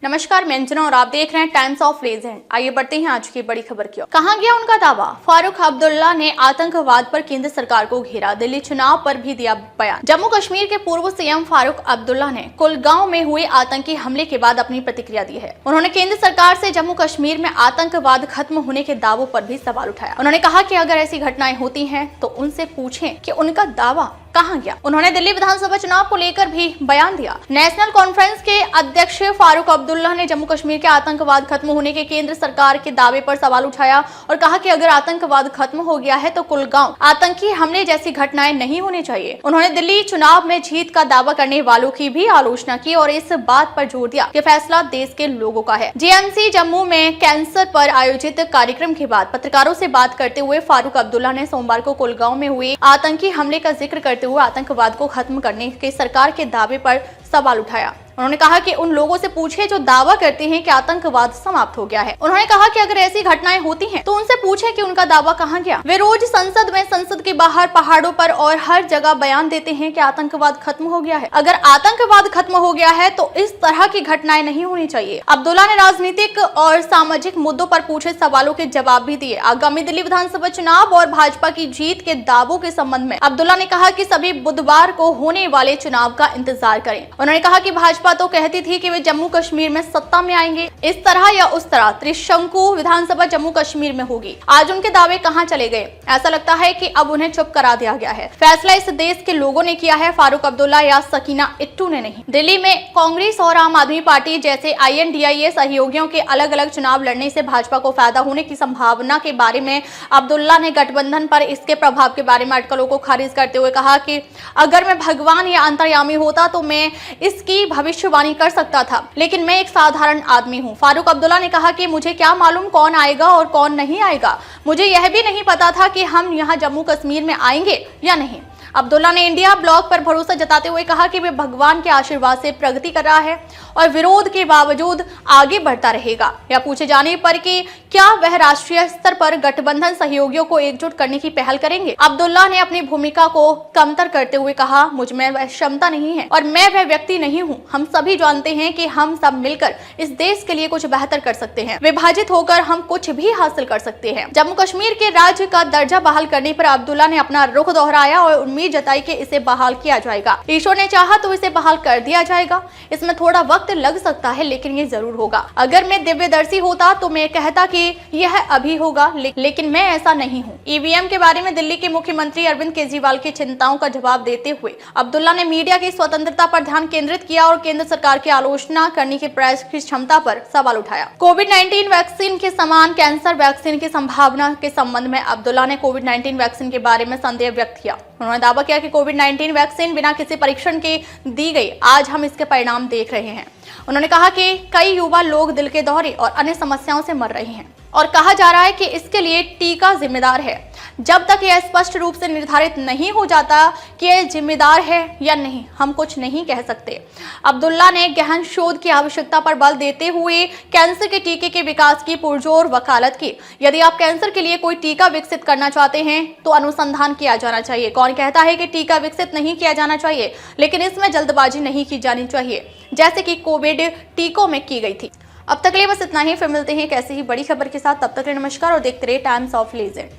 नमस्कार, मैं अंजना और आप देख रहे हैं टाइम्स ऑफ लेजेंड। आइए बढ़ते हैं आज की बड़ी खबर की ओर। कहां गया उनका दावा? फारूक अब्दुल्ला ने आतंकवाद पर केंद्र सरकार को घेरा, दिल्ली चुनाव पर भी दिया बयान। जम्मू कश्मीर के पूर्व सीएम फारूक अब्दुल्ला ने कुलगांव में हुए आतंकी हमले के बाद अपनी प्रतिक्रिया दी है। उन्होंने केंद्र सरकार से जम्मू कश्मीर में आतंकवाद खत्म होने के दावों पर भी सवाल उठाया। उन्होंने कहा कि अगर ऐसी घटनाएं होती हैं तो उनसे पूछें कि उनका दावा कहां गया। उन्होंने दिल्ली विधानसभा चुनाव को लेकर भी बयान दिया। नेशनल कॉन्फ्रेंस के अध्यक्ष फारूक अब्दुल्ला ने जम्मू कश्मीर के आतंकवाद खत्म होने के केंद्र सरकार के दावे पर सवाल उठाया और कहा कि अगर आतंकवाद खत्म हो गया है तो कुलगांव आतंकी हमले जैसी घटनाएं नहीं होनी चाहिए। उन्होंने दिल्ली चुनाव में जीत का दावा करने वालों की भी आलोचना की और इस बात पर जोर दिया कि फैसला देश के लोगों का है। जीएमसी जम्मू में कैंसर पर आयोजित कार्यक्रम के बाद पत्रकारों से बात करते हुए फारूक अब्दुल्ला ने सोमवार को कुलगांव में हुए आतंकी हमले का जिक्र करते हुए आतंकवाद को खत्म करने के सरकार के दावे पर सवाल उठाया। उन्होंने कहा कि उन लोगों से पूछे जो दावा करते हैं कि आतंकवाद समाप्त हो गया है। उन्होंने कहा कि अगर ऐसी घटनाएं होती हैं तो उनसे पूछे कि उनका दावा कहां गया। वे रोज संसद में, संसद के बाहर, पहाड़ों पर और हर जगह बयान देते हैं कि आतंकवाद खत्म हो गया है। अगर आतंकवाद खत्म हो गया है तो इस तरह की घटनाएं नहीं होनी चाहिए। अब्दुल्ला ने राजनीतिक और सामाजिक मुद्दों पर पूछे सवालों के जवाब भी दिए। आगामी दिल्ली विधानसभा चुनाव और भाजपा की जीत के दावों के संबंध में अब्दुल्ला ने कहा कि सभी बुधवार को होने वाले चुनाव का इंतजार करें। उन्होंने कहा कि भाजपा तो कहती थी कि वे जम्मू कश्मीर में सत्ता में आएंगे, इस तरह या उस तरह त्रिशंकु विधानसभा जम्मू कश्मीर में होगी। आज उनके दावे कहां चले गए? ऐसा लगता है कि अब उन्हें चुप करा दिया गया है। फैसला इस देश के लोगों ने किया है, फारूक अब्दुल्ला या सकीना इट्टू ने नहीं। दिल्ली में कांग्रेस और आम आदमी पार्टी जैसे INDIA सहयोगियों के अलग अलग चुनाव लड़ने से भाजपा को फायदा होने की संभावना के बारे में अब्दुल्ला ने गठबंधन पर इसके प्रभाव के बारे में अटकलों को खारिज करते हुए कहा कि अगर मैं भगवान या अंतर्यामी होता तो मैं इसकी भविष्यवाणी कर सकता था, लेकिन मैं एक साधारण आदमी हूं। फारूक अब्दुल्ला ने कहा कि मुझे क्या मालूम कौन आएगा और कौन नहीं आएगा। मुझे यह भी नहीं पता था कि हम यहां जम्मू कश्मीर में आएंगे या नहीं। अब्दुल्ला ने इंडिया ब्लॉक पर भरोसा जताते हुए कहा कि वे भगवान के आशीर्वाद से प्रगति कर रहा है और विरोध के बावजूद आगे बढ़ता रहेगा। या पूछे जाने पर कि क्या वह राष्ट्रीय स्तर पर गठबंधन सहयोगियों को एकजुट करने की पहल करेंगे, अब्दुल्ला ने अपनी भूमिका को कमतर करते हुए कहा, मुझ में वह क्षमता नहीं है और मैं वह व्यक्ति नहीं हूँ। हम सभी जानते हैं कि हम सब मिलकर इस देश के लिए कुछ बेहतर कर सकते हैं। विभाजित होकर हम कुछ भी हासिल कर सकते हैं। जम्मू कश्मीर के राज्य का दर्जा बहाल करने पर अब्दुल्ला ने अपना रुख दोहराया और उम्मीद जताई कि इसे बहाल किया जाएगा। ईश्वर ने चाहा तो इसे बहाल कर दिया जाएगा। इसमें थोड़ा वक्त लग सकता है, लेकिन ये जरूर होगा। अगर मैं दिव्यदर्शी होता तो मैं कहता कि यह अभी होगा, लेकिन मैं ऐसा नहीं हूँ। EVM के बारे में दिल्ली के मुख्यमंत्री अरविंद केजरीवाल की चिंताओं का जवाब देते हुए अब्दुल्ला ने मीडिया की स्वतंत्रता पर ध्यान केंद्रित किया और केंद्र सरकार की आलोचना करने की प्रेस की क्षमता पर सवाल उठाया। कोविड-19 वैक्सीन के समान कैंसर वैक्सीन की संभावना के संबंध में अब्दुल्ला ने कोविड-19 वैक्सीन के बारे में संदेह व्यक्त किया। उन्होंने दावा किया कि कोविड-19 वैक्सीन बिना किसी परीक्षण के दी गई। आज हम इसके परिणाम देख रहे हैं। उन्होंने कहा कि कई युवा लोग दिल के दौरे और अन्य समस्याओं से मर रहे हैं और कहा जा रहा है कि इसके लिए टीका जिम्मेदार है। जब तक यह स्पष्ट रूप से निर्धारित नहीं हो जाता कि यह जिम्मेदार है या नहीं, हम कुछ नहीं कह सकते। अब्दुल्ला ने गहन शोध की आवश्यकता पर बल देते हुए कैंसर के टीके के विकास की पुरजोर वकालत की। यदि आप कैंसर के लिए कोई टीका विकसित करना चाहते हैं तो अनुसंधान किया जाना चाहिए। कौन कहता है कि टीका विकसित नहीं किया जाना चाहिए, लेकिन इसमें जल्दबाजी नहीं की जानी चाहिए, जैसे कि कोविड टीकों में की गई थी। अब तक के लिए बस इतना ही। फिर मिलते हैं एक ऐसी ही बड़ी खबर के साथ। तब तक के लिए नमस्कार और देखते रहिए टाइम्स ऑफ लेजेंड।